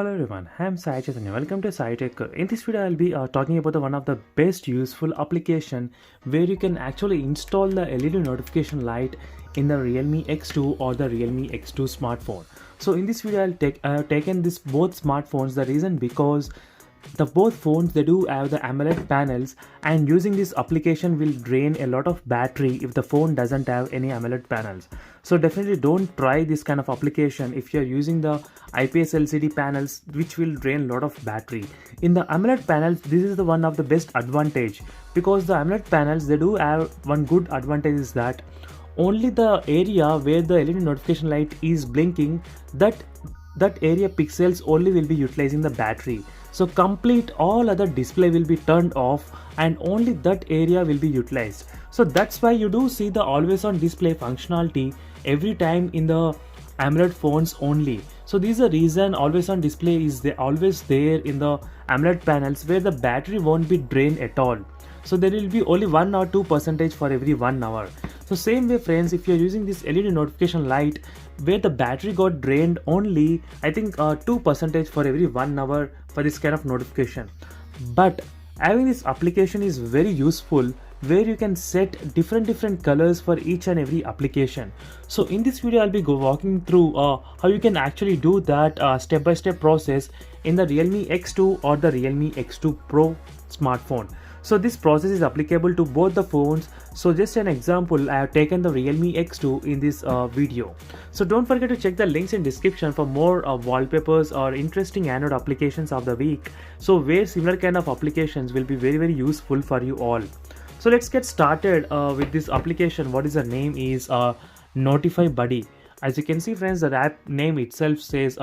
Hello everyone, I am Sai Chaitanya. Welcome to Sai Tech. In this video, I'll be talking about one of the best useful application where you can actually install the LED notification light in the Realme X2 or the Realme X2 smartphone. So in this video, I have taken this both smartphones. The reason because the both phones they do have the AMOLED panels, and using this application will drain a lot of battery if the phone doesn't have any AMOLED panels. So definitely don't try this kind of application if you're using the IPS LCD panels, which will drain a lot of battery. In the AMOLED panels, this is the one of the best advantage, because the AMOLED panels they do have one good advantage is that only the area where the LED notification light is blinking, that area pixels only will be utilizing the battery. So complete all other display will be turned off and only that area will be utilized. So that's why you do see the always on display functionality every time in the AMOLED phones only. So this is the reason always on display is always there in the AMOLED panels, where the battery won't be drained at all. So there will be only 1 or 2% for every 1 hour. So same way friends, if you're using this LED notification light where the battery got drained only, I think 2% for every 1 hour for this kind of notification. But having this application is very useful, where you can set different colors for each and every application. So in this video I'll be walking through how you can actually do that step-by-step process in the Realme X2 or the Realme X2 Pro smartphone. So this process is applicable to both the phones. So just an example, I have taken the Realme X2 in this video. So don't forget to check the links in description for more wallpapers or interesting Android applications of the week. So where similar kind of applications will be very useful for you all. So let's get started with this application. What is the name is Notify Buddy. As you can see friends, the app name itself says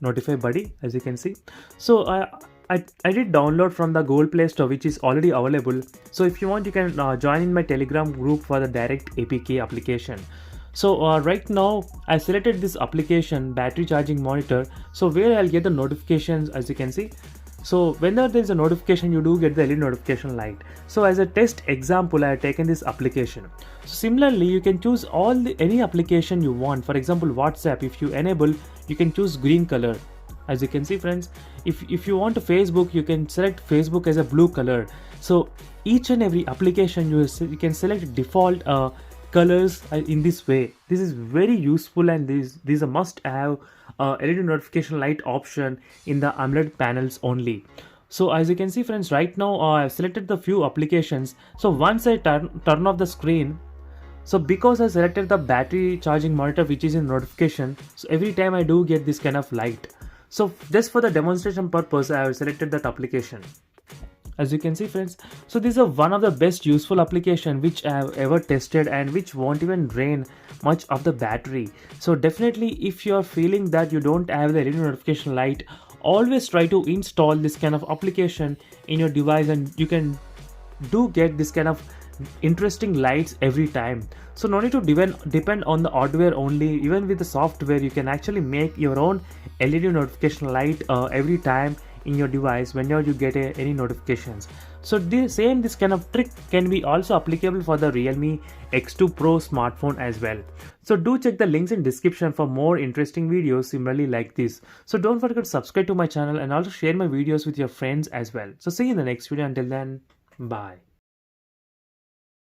Notify Buddy, as you can see. So I did download from the Google Play Store, which is already available. So if you want, you can join in my Telegram group for the direct APK application. So right now I selected this application, battery charging monitor. So where I'll get the notifications, as you can see. So whenever there is a notification, you do get the LED notification light. So as a test example, I have taken this application. So similarly, you can choose any application you want. For example, WhatsApp, if you enable, you can choose green color. As you can see friends, if you want Facebook, you can select Facebook as a blue color. So each and every application you can select default colors in this way. This is very useful, and this is a must have LED notification light option in the AMOLED panels only. So as you can see friends, right now I've selected the few applications. So once I turn off the screen, so because I selected the battery charging monitor, which is in notification, so every time I do get this kind of light. So just for the demonstration purpose, I have selected that application. As you can see friends, so this is one of the best useful application which I have ever tested, and which won't even drain much of the battery. So definitely if you are feeling that you don't have the LED notification light, always try to install this kind of application in your device, and you can do get this kind of interesting lights every time. So no need to depend on the hardware only. Even with the software, you can actually make your own LED notification light every time in your device whenever you get any notifications. So this kind of trick can be also applicable for the Realme X2 Pro smartphone as well. So do check the links in description for more interesting videos similarly like this. So don't forget to subscribe to my channel and also share my videos with your friends as well. So see you in the next video. Until then, bye.